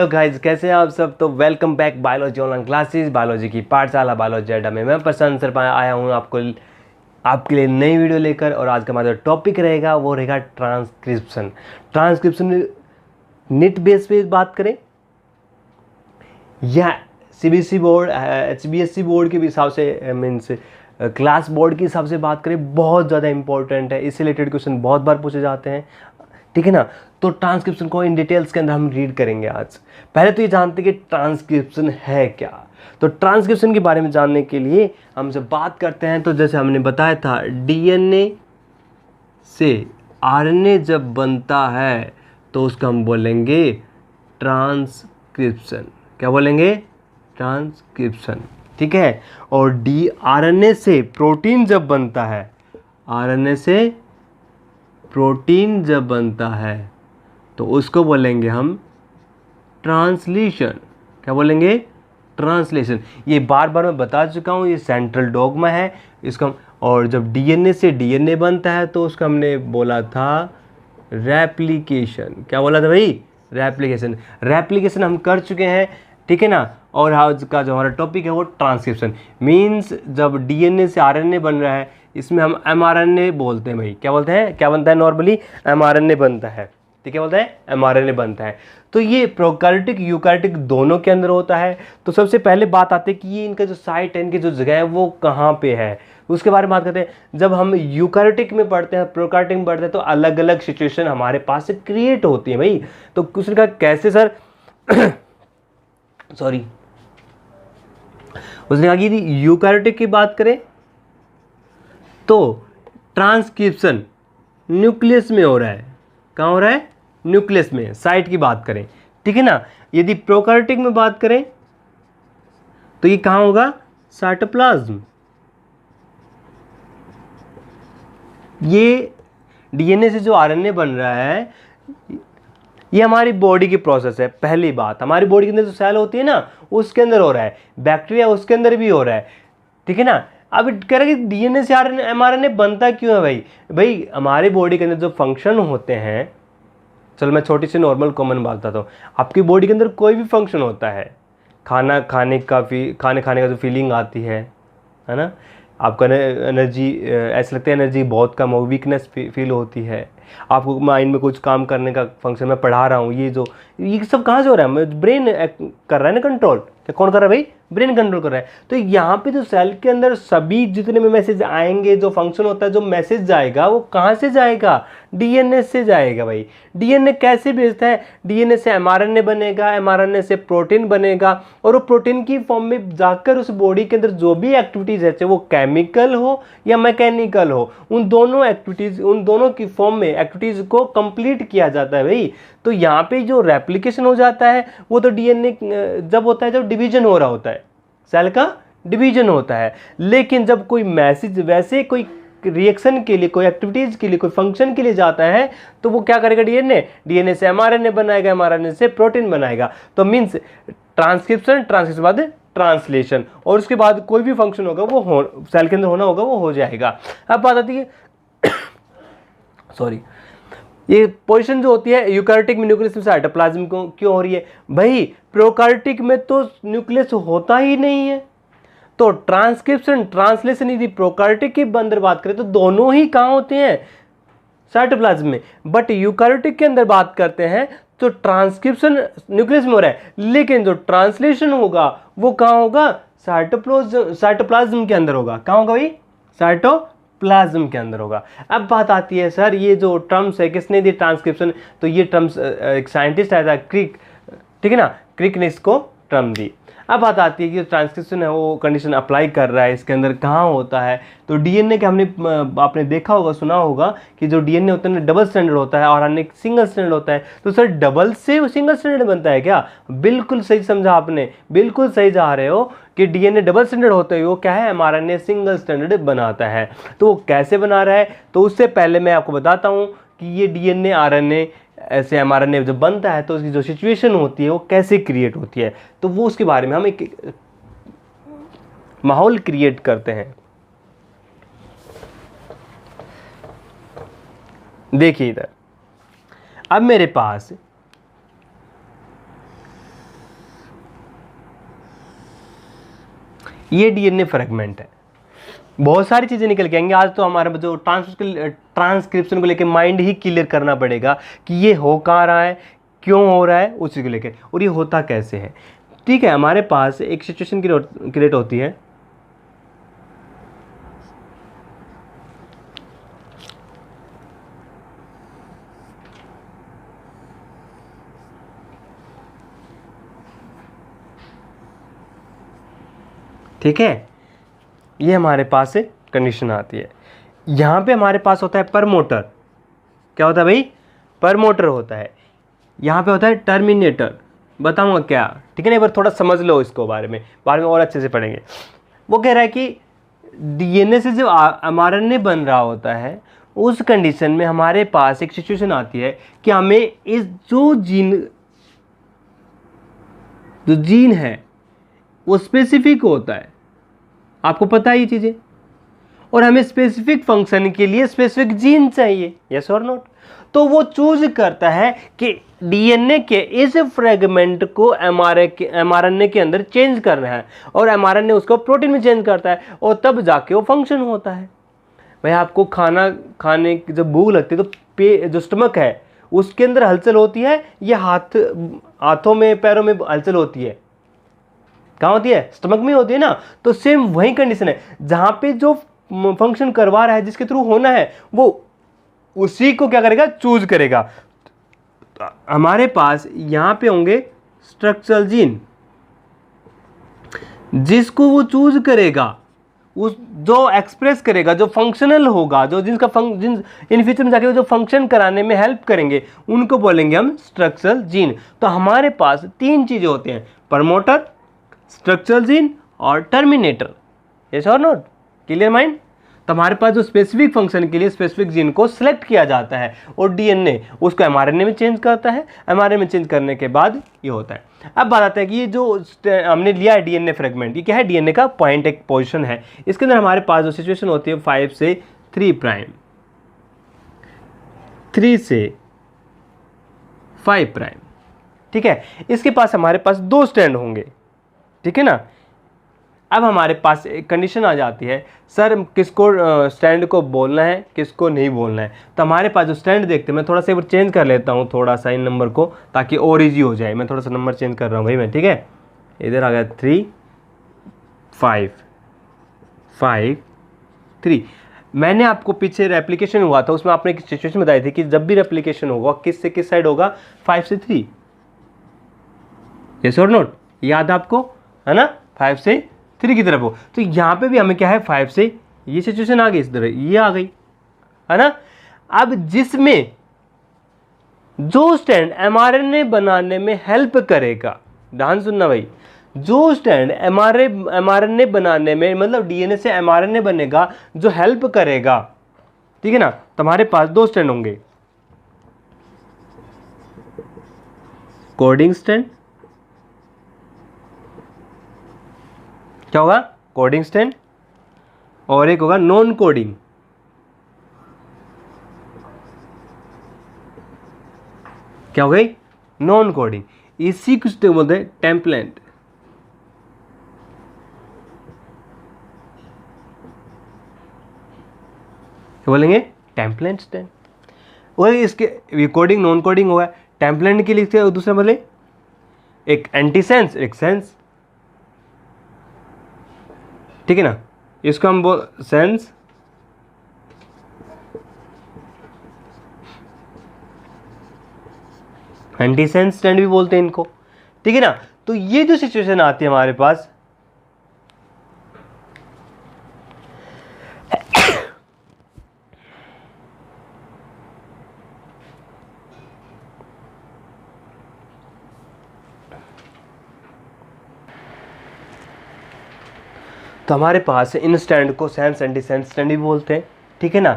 Hello guys, कैसे हैं आप सब। तो welcome back biology online classes, biology की पाठशाला बायोलॉजी अड्डा में मैं प्रशांत सर आया हूँ आपके लिए नई वीडियो लेकर। और आज का हमारा जो टॉपिक रहेगा वो रहेगा ट्रांसक्रिप्शन। ट्रांसक्रिप्शन नेट बेस पे बात करें या सीबीएसई बोर्ड एचबीएसई बोर्ड के हिसाब से मीन्स क्लास बोर्ड के हिसाब से बात करें, बहुत ज़्यादा इंपॉर्टेंट है। इससे रिलेटेड क्वेश्चन बहुत बार पूछे जाते हैं, ठीक है ना। तो ट्रांसक्रिप्शन को इन डिटेल्स के अंदर हम रीड करेंगे आज। पहले तो ये जानते हैं कि ट्रांसक्रिप्शन है क्या। तो ट्रांसक्रिप्शन के बारे में जानने के लिए हमसे बात करते हैं। तो जैसे हमने बताया था, डीएनए से आरएनए जब बनता है तो उसको हम बोलेंगे ट्रांसक्रिप्शन। क्या बोलेंगे? ट्रांसक्रिप्शन, ठीक है। और आरएनए से प्रोटीन जब बनता है, आरएनए से प्रोटीन जब बनता है तो उसको बोलेंगे हम ट्रांसलेशन। क्या बोलेंगे? ट्रांसलेशन। ये बार बार मैं बता चुका हूँ, ये सेंट्रल डॉग्मा है इसका। और जब डीएनए से डीएनए बनता है तो उसका हमने बोला था रेप्लिकेशन। क्या बोला था भाई? रेप्लिकेशन। रेप्लिकेशन हम कर चुके हैं, ठीक है ना। और आज का जो हमारा टॉपिक है वो ट्रांसक्रिप्शन मीन्स जब डीएनए से आरएनए बन रहा है, इसमें हम एमआरएनए बोलते हैं भाई। क्या बोलते हैं? क्या बनता है? नॉर्मली एमआरएनए बनता है, ठीक है। बोलते हैं एमआरएनए बनता है। तो ये प्रोकैरियोटिक यूकैरियोटिक दोनों के अंदर होता है। तो सबसे पहले बात आती है कि ये इनका जो साइट है, इनकी जो जगह है वो कहाँ पे है, उसके बारे में बात करते हैं। जब हम यूकैरियोटिक में पढ़ते हैं, प्रोकैरियोटिक में पढ़ते हैं, तो अलग अलग सिचुएशन हमारे पास से क्रिएट होती है भाई। तो उसने कहा कैसे सर सॉरी, उसने कहा कि यूकैरियोटिक की बात करें तो ट्रांसक्रिप्शन न्यूक्लियस में हो रहा है। कहाँ हो रहा है? न्यूक्लियस में। साइट की बात करें, ठीक है ना। यदि प्रोकैरियोटिक में बात करें तो ये कहाँ होगा? साइटोप्लाज्म। ये डीएनए से जो आरएनए बन रहा है, ये हमारी बॉडी की प्रोसेस है। पहली बात, हमारी बॉडी के अंदर जो सेल होती है ना, उसके अंदर हो रहा है। बैक्टीरिया उसके अंदर भी हो रहा है, ठीक है ना। अब कह रहा है कि डीएनए से आरएनए एमआरएनए बनता क्यों है भाई? भाई हमारे बॉडी के अंदर जो फंक्शन होते हैं, चलो मैं छोटी सी नॉर्मल कॉमन बात बताता हूँ। आपकी बॉडी के अंदर कोई भी फंक्शन होता है, खाना खाने खाने का जो फीलिंग आती है ना, आपका एनर्जी ऐसा लगता है एनर्जी बहुत कम हो, वीकनेस फील होती है, आपको माइंड में कुछ काम करने का फंक्शन मैं पढ़ा रहा हूँ, ये सब कहाँ से हो रहा है? ब्रेन कर रहा है ना कंट्रोल। क्या कौन कर रहा है भाई? ब्रेन कंट्रोल कर रहा है। तो यहाँ पे जो सेल के अंदर सभी जितने में मैसेज आएंगे, जो फंक्शन होता है, जो मैसेज जाएगा वो कहाँ से जाएगा? डीएनए से जाएगा भाई। डीएनए कैसे भेजता है? डीएनए से एमआरएनए बनेगा, एमआरएनए से प्रोटीन बनेगा, और वो प्रोटीन की फॉर्म में जाकर उस बॉडी के अंदर जो भी एक्टिविटीज है, चाहे वो केमिकल हो या मैकेनिकल हो, उन दोनों एक्टिविटीज, उन दोनों की फॉर्म में एक्टिविटीज को कंप्लीट किया जाता है भाई। तो यहाँ पे जो रेप्लिकेशन हो जाता है वो तो डीएनए जब होता है, जब डिवीजन हो रहा होता है, सेल का डिवीजन होता है। लेकिन जब कोई मैसेज वैसे कोई रिएक्शन के लिए, कोई एक्टिविटीज के लिए, कोई फंक्शन के लिए जाता है, तो वो क्या करेगा? डीएनए से एमआरएनए बनाएगा, एमआरएनए से प्रोटीन बनाएगा। तो मींस ट्रांसक्रिप्शन, ट्रांसक्रिप्शन बाद ट्रांसलेशन, और उसके बाद कोई भी फंक्शन होगा वो सेल के अंदर होना होगा, वो हो जाएगा। अब बात आती है सॉरी, ये पोजीशन जो होती है यूकैरियोटिक में न्यूक्लियस में साइटोप्लाज्म को क्यों हो रही है भाई? प्रोकैरियोटिक में तो न्यूक्लियस होता ही नहीं है। तो ट्रांसक्रिप्शन, ट्रांसलेशन यदि प्रोकैरियोटिक के अंदर बात करें तो दोनों ही कहाँ होते हैं? साइटोप्लाज्म में। बट यूकैरियोटिक के अंदर बात करते हैं तो ट्रांसक्रिप्शन न्यूक्लियस में हो रहा है, लेकिन जो ट्रांसलेशन होगा वो कहाँ होगा? साइटोप्लाज्म के अंदर होगा। कहाँ होगा भाई? साइटोप्लाज्म के अंदर होगा। अब बात आती है सर, ये जो टर्म्स है किसने दी? ट्रांसक्रिप्शन। तो ये टर्म्स एक साइंटिस्ट आया था, क्रिक, ठीक है ना, क्रिक ने इसको टर्म दी। अब बात आती है कि ट्रांसक्रिप्शन है वो कंडीशन अप्लाई कर रहा है, इसके अंदर कहाँ होता है? तो डीएनए के आपने देखा होगा, सुना होगा कि जो डीएनए होता है डबल स्टैंडर्ड होता है और अन्य सिंगल स्टैंडर्ड होता है। तो सर डबल से सिंगल स्टैंडर्ड बनता है क्या? बिल्कुल सही समझा आपने, बिल्कुल सही जा रहे हो कि डीएनए डबल स्टैंडर्ड होता है, वो क्या है? एमआरएनए सिंगल स्टैंडर्ड बनाता है। तो वो कैसे बना रहा है? तो उससे पहले मैं आपको बताता हूँ कि ये डीएनए आरएनए ऐसे एमआरएनए जब बनता है तो उसकी जो सिचुएशन होती है वो कैसे क्रिएट होती है, तो वो उसके बारे में हम एक माहौल क्रिएट करते हैं। देखिए इधर, अब मेरे पास ये डीएनए फ्रेगमेंट है। बहुत सारी चीज़ें निकल के आएंगी। आज तो हमारे जो ट्रांसक्रिप्शन को लेकर माइंड ही क्लियर करना पड़ेगा कि ये हो कहाँ रहा है, क्यों हो रहा है, उसी को लेकर, और ये होता कैसे है। ठीक है, हमारे पास एक सिचुएशन क्रिएट होती है। ठीक है, ये हमारे पास से कंडीशन आती है। यहाँ पे हमारे पास होता है प्रमोटर। क्या होता है भाई? प्रमोटर होता है। यहाँ पे होता है टर्मिनेटर। बताऊँगा क्या, ठीक है ना? एक बार थोड़ा समझ लो इसको बारे में, बाद में और अच्छे से पढ़ेंगे। वो कह रहा है कि डीएनए से जो mRNA बन रहा होता है, उस कंडीशन में हमारे पास एक सिचुएशन आती है कि हमें इस जो जीन है वो स्पेसिफिक होता है। आपको पता है ये चीज़ें, और हमें स्पेसिफिक फंक्शन के लिए स्पेसिफिक जीन चाहिए, यस और नोट। तो वो चूज करता है कि डीएनए के इस फ्रेगमेंट को mRNA के अंदर चेंज करना है, और mRNA उसको प्रोटीन में चेंज करता है, और तब जाके वो फंक्शन होता है। भाई आपको खाना खाने की जब भूख लगती है तो जो स्टमक है उसके अंदर हलचल होती है, या हाथों में पैरों में हलचल होती है? कहाँ होती है? स्टमक में होती है ना। तो सेम वही कंडीशन है, जहां पे जो फंक्शन करवा रहा है, जिसके थ्रू होना है, वो उसी को क्या करेगा? चूज करेगा। तो हमारे पास यहां पे होंगे स्ट्रक्चरल जीन, जिसको वो चूज करेगा, उस जो एक्सप्रेस करेगा, जो फंक्शनल होगा, जो जिन इन फ्यूचर में जाके जो फंक्शन कराने में हेल्प करेंगे, उनको बोलेंगे हम स्ट्रक्चरल जीन। तो हमारे पास 3 चीजें होती हैं, प्रमोटर, स्ट्रक्चरल जीन और टर्मिनेटर। यस और नोट? Clear mind? तो हमारे पास जो स्पेसिफिक फंक्शन के लिए स्पेसिफिक जीन को सिलेक्ट किया जाता है, और डीएनए उसको mRNA में चेंज करता है। mRNA में चेंज करने के बाद ये होता है। अब बात आता है कि ये जो हमने लिया है डीएनए फ्रेगमेंट, ये क्या है? डीएनए का पॉइंट, एक पोजीशन है। इसके अंदर हमारे पास जो सिचुएशन होती है 5 से 3 प्राइम, 3 से 5 प्राइम। ठीक है, इसके पास हमारे पास 2 स्ट्रैंड होंगे। ठीक है ना? अब हमारे पास एक कंडीशन आ जाती है, सर किसको स्टैंड को बोलना है, किसको नहीं बोलना है। तो हमारे पास जो स्टैंड देखते हैं, मैं थोड़ा सा एक बार चेंज कर लेता हूँ थोड़ा सा इन नंबर को, ताकि और ईजी हो जाए। मैं थोड़ा सा नंबर चेंज कर रहा हूँ भाई मैं, ठीक है? इधर आ गया 3 5 5 3। मैंने आपको पीछे रेप्लिकेशन हुआ था, उसमें आपने एक सिचुएशन बताई थी कि जब भी रेप्लिकेशन होगा किस से किस साइड होगा? 5 से 3। यस और नोट? याद आपको है ना? 5 से 3 की तरफ हो। तो यहाँ पे भी हमें क्या है? 5 से ये सिचुएशन आ गई, इस तरह ये आ गई, है ना? अब जिसमें जो स्टैंड mRNA बनाने में हेल्प करेगा, ध्यान सुनना भाई, जो स्टैंड mRNA बनाने में, मतलब डीएनए से mRNA बनेगा, जो हेल्प करेगा, ठीक है ना? तो हमारे पास 2 स्टैंड होंगे, कोडिंग स्टैंड। क्या होगा? Coding stand. और एक होगा नॉन कोडिंग। क्या हो गई? Non coding. इसी कुछ बोलते हैं टेम्पलेट। बोलेंगे टेम्पलेट स्टैंड। और इसके कोडिंग नॉन कोडिंग होगा। टेम्पलेट के लिए दूसरा बोले एक एंटीसेंस, एक सेंस। ठीक है ना? इसको हम सेंस, एंटीसेंस स्टैंड भी बोलते हैं इनको। ठीक है ना? तो ये जो सिचुएशन आती है हमारे पास, तो हमारे पास इन स्टैंड को सेंस, एंटीसेंस स्टैंड भी बोलते हैं। ठीक है ना?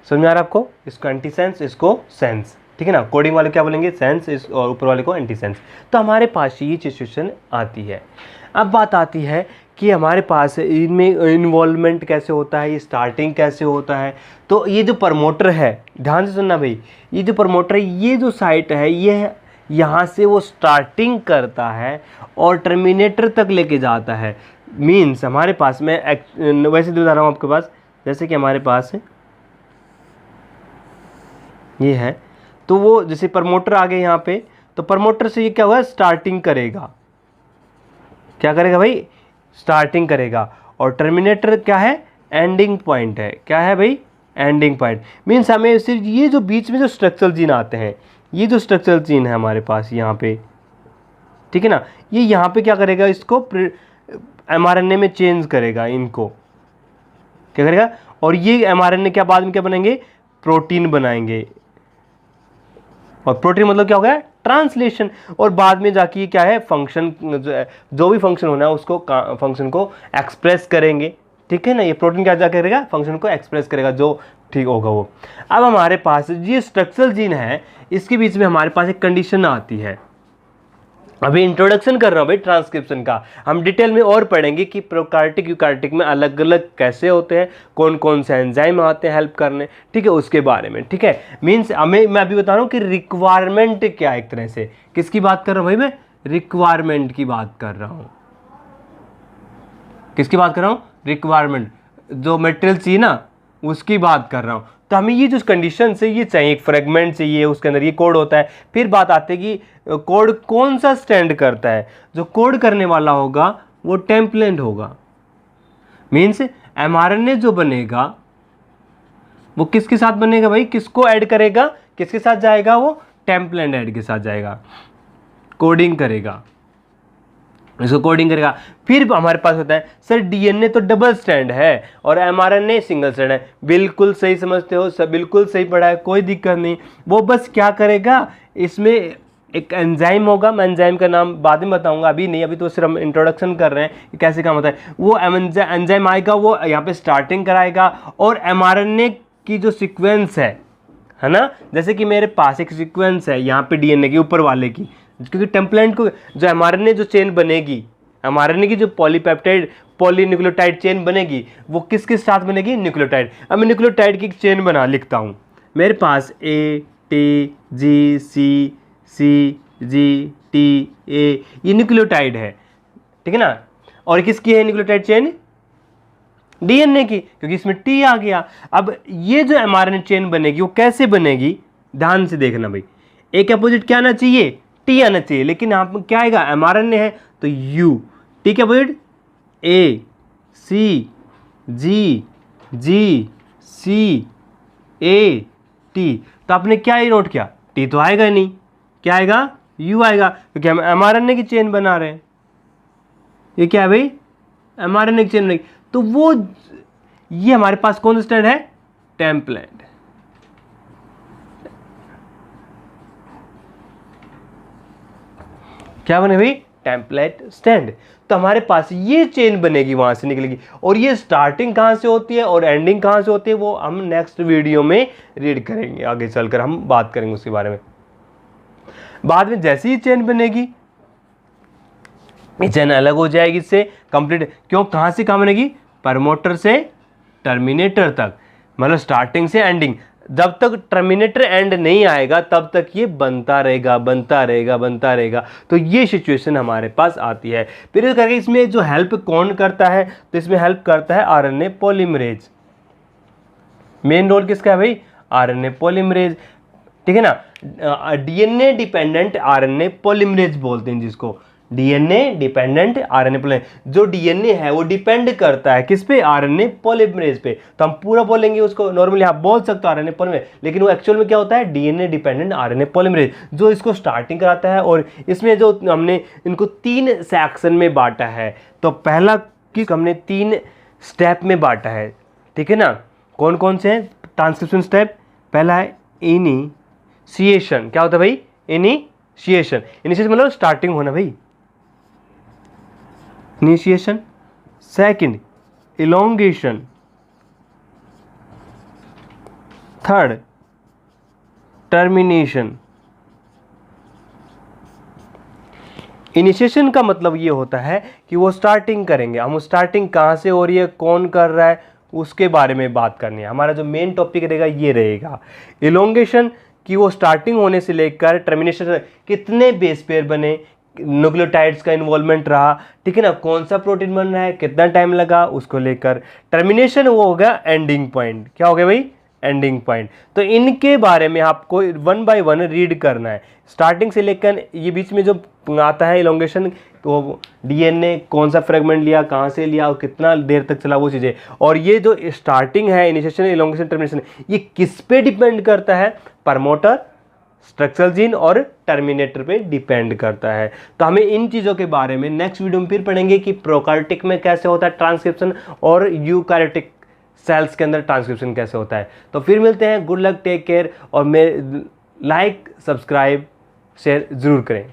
समझ में आ रहा है आपको? इसको एंटीसेंस, इसको सेंस। ठीक है ना? कोडिंग वाले क्या बोलेंगे? सेंस, और ऊपर वाले को एंटीसेंस। तो हमारे पास ये सिचुएशन आती है। अब बात आती है कि हमारे पास इनमें इन्वॉल्वमेंट कैसे होता है, ये स्टार्टिंग कैसे होता है। तो ये जो प्रमोटर है, ध्यान से सुनना भाई, ये जो प्रमोटर है, ये जो साइट है, ये यहाँ से वो स्टार्टिंग करता है और टर्मिनेटर तक लेके जाता है। मीन्स हमारे पास में वैसे बता रहा हूँ आपके पास, जैसे कि हमारे पास ये है, तो वो जैसे प्रमोटर आ गए यहाँ पे, तो प्रमोटर से ये क्या हुआ, स्टार्टिंग करेगा, क्या करेगा भाई, स्टार्टिंग करेगा। और टर्मिनेटर क्या है, एंडिंग पॉइंट है, क्या है भाई, एंडिंग पॉइंट। मीन्स हमें सिर्फ ये जो बीच में जो स्ट्रक्चरल जीन आते हैं, ये जो स्ट्रक्चरल जीन है हमारे पास यहाँ पे, ठीक है ना, ये यहाँ पे क्या करेगा, इसको mRNA में चेंज करेगा, इनको क्या करेगा, और ये mRNA क्या बाद में क्या बनेंगे, प्रोटीन बनाएंगे। और प्रोटीन मतलब क्या होगा, ट्रांसलेशन, और बाद में जाके क्या है, फंक्शन, जो भी फंक्शन होना है उसको फंक्शन को एक्सप्रेस करेंगे, ठीक है ना। ये प्रोटीन क्या जा करेगा, फंक्शन को एक्सप्रेस करेगा, जो ठीक होगा वो। अब हमारे पास ये स्ट्रक्चरल जीन है, इसके बीच में हमारे पास एक कंडीशन आती है। अभी इंट्रोडक्शन कर रहा हूँ भाई ट्रांसक्रिप्शन का, हम डिटेल में और पढ़ेंगे कि प्रोकार्योटिक यूकार्योटिक में अलग अलग कैसे होते हैं, कौन कौन से एंजाइम आते हैं हेल्प करने, ठीक है, उसके बारे में, ठीक है। मीन्स हमें, मैं अभी बता रहा हूँ कि रिक्वायरमेंट क्या है, एक तरह से किसकी बात कर रहा हूँ भाई, मैं रिक्वायरमेंट की बात कर रहा हूँ। किसकी बात कर रहा हूँ, रिक्वायरमेंट, जो मटेरियल चाहिए ना उसकी बात कर रहा हूँ। तो हमें ये जो कंडीशन से ये चाहिए, एक फ्रेगमेंट चाहिए, उसके अंदर ये कोड होता है। फिर बात आती है कि कोड कौन सा स्टैंड करता है, जो कोड करने वाला होगा वो टेम्पलेट होगा। मीन्स mRNA जो बनेगा वो किसके साथ बनेगा भाई, किसको ऐड करेगा, किसके साथ जाएगा, वो टेम्पलेट ऐड के साथ जाएगा, कोडिंग करेगा, इसको कोडिंग करेगा। फिर हमारे पास होता है सर डीएनए तो डबल स्टैंड है और mRNA सिंगल स्टैंड है। बिल्कुल सही समझते हो सब, बिल्कुल सही पढ़ा है, कोई दिक्कत नहीं। वो बस क्या करेगा, इसमें एक एंजाइम होगा, मैं एंजाइम का नाम बाद में बताऊंगा, अभी नहीं, अभी तो सिर्फ हम इंट्रोडक्शन कर रहे हैं कि कैसे काम होता है। वो एंजाइम आएगा, वो यहाँ पे स्टार्टिंग कराएगा, और mRNA की जो सिक्वेंस है ना, जैसे कि मेरे पास एक सिक्वेंस है यहाँ पे डीएनए के ऊपर वाले की, क्योंकि टेम्पलेट को जो mRNA जो चेन बनेगी, mRNA की जो पॉलीपेप्टाइड पॉलीन्यूक्लियोटाइड चेन बनेगी, वो किसके साथ बनेगी, न्यूक्लियोटाइड। अब मैं न्यूक्लियोटाइड की एक चेन बना लिखता हूँ, मेरे पास A T G C C G T A, ये न्यूक्लियोटाइड है, ठीक है ना। और किसकी है न्यूक्लियोटाइड चेन, डीएनए की, क्योंकि इसमें T आ गया। अब ये जो mRNA चेन बनेगी वो कैसे बनेगी, ध्यान से देखना भाई, A के अपोजिट क्या आना चाहिए, T आना चाहिए, लेकिन यहाँ पर क्या आएगा, mRNA है तो U, T के opposite A C G G C A T, तो आपने क्या ही नोट किया, T तो आएगा नहीं, क्या आएगा, U आएगा, क्योंकि हम mRNA की चेन बना रहे हैं। ये क्या है भाई, mRNA की चेन बनेगी, तो वो ये हमारे पास कौन सा स्टैंड है, टेम्पलेट। क्या बने भाई, टेम्पलेट स्टैंड। तो हमारे पास ये चेन बनेगी, वहां से निकलेगी, और ये स्टार्टिंग कहां से होती है और एंडिंग कहां से होती है वो हम नेक्स्ट वीडियो में रीड करेंगे, आगे चलकर हम बात करेंगे उसके बारे में। बाद में जैसे ही चेन बनेगी, ये चेन अलग हो जाएगी इससे कंप्लीट, क्यों, कहां से कहां बनेगी, प्रमोटर से टर्मिनेटर तक, मतलब स्टार्टिंग से एंडिंग। जब तक टर्मिनेटर एंड नहीं आएगा तब तक ये बनता रहेगा, बनता रहेगा, बनता रहेगा। तो ये सिचुएशन हमारे पास आती है। फिर करके इसमें जो हेल्प कौन करता है, तो इसमें हेल्प करता है आरएनए पॉलीमरेज। मेन रोल किसका है भाई, आरएनए पॉलीमरेज, ठीक है ना। डीएनए डिपेंडेंट आरएनए पॉलीमरेज बोलते हैं जिसको, डीएनए डिपेंडेंट आरएनए पॉलीमरेज। जो डीएनए है वो डिपेंड करता है किस पे, आरएनए पॉलीमरेज पे। तो हम पूरा बोलेंगे उसको, नॉर्मली आप बोल सकते हो आरएनए पॉलीमरेज, लेकिन वो एक्चुअल में क्या होता है, डीएनए डिपेंडेंट आरएनए पॉलीमरेज, जो इसको स्टार्टिंग कराता है। और इसमें जो हमने इनको 3 सेक्शन में बांटा है, तो पहला कि हमने 3 स्टेप में बांटा है, ठीक है ना। कौन कौन से हैं ट्रांसक्रिप्शन स्टेप, पहला है इनिशिएशन। क्या होता है भाई, इनिशिएशन, इनिशिएशन मतलब स्टार्टिंग होना भाई, initiation. Second elongation, third termination. Initiation का मतलब ये होता है कि वो स्टार्टिंग करेंगे, हम स्टार्टिंग कहाँ से हो रही है, कौन कर रहा है, उसके बारे में बात करनी है। हमारा जो मेन टॉपिक रहेगा ये रहेगा। इलोंगेशन कि वो स्टार्टिंग होने से लेकर टर्मिनेशन कितने बेस पेयर बने, न्यूक्लियोटाइड्स का इन्वॉल्वमेंट रहा, ठीक है ना, कौन सा प्रोटीन बन रहा है, कितना टाइम लगा, उसको लेकर टर्मिनेशन वो हो गया एंडिंग पॉइंट। क्या हो गया भाई, एंडिंग पॉइंट। तो इनके बारे में आपको 1 बाय 1 रीड करना है, स्टार्टिंग से लेकर ये बीच में जो आता है इलोंगेशन, तो डीएनए कौन सा फ्रेगमेंट लिया, कहाँ से लिया और कितना देर तक चला, वो चीज़ें। और ये जो स्टार्टिंग है, इनिशिएशन, इलोंगेशन, टर्मिनेशन, ये किस पे डिपेंड करता है, प्रमोटर, स्ट्रक्चरल जीन और टर्मिनेटर पे डिपेंड करता है। तो हमें इन चीज़ों के बारे में नेक्स्ट वीडियो में फिर पढ़ेंगे कि प्रोकार्योटिक में कैसे होता है ट्रांसक्रिप्शन और यूकार्योटिक सेल्स के अंदर ट्रांसक्रिप्शन कैसे होता है। तो फिर मिलते हैं, गुड लक, टेक केयर, और लाइक, सब्सक्राइब, शेयर जरूर करें।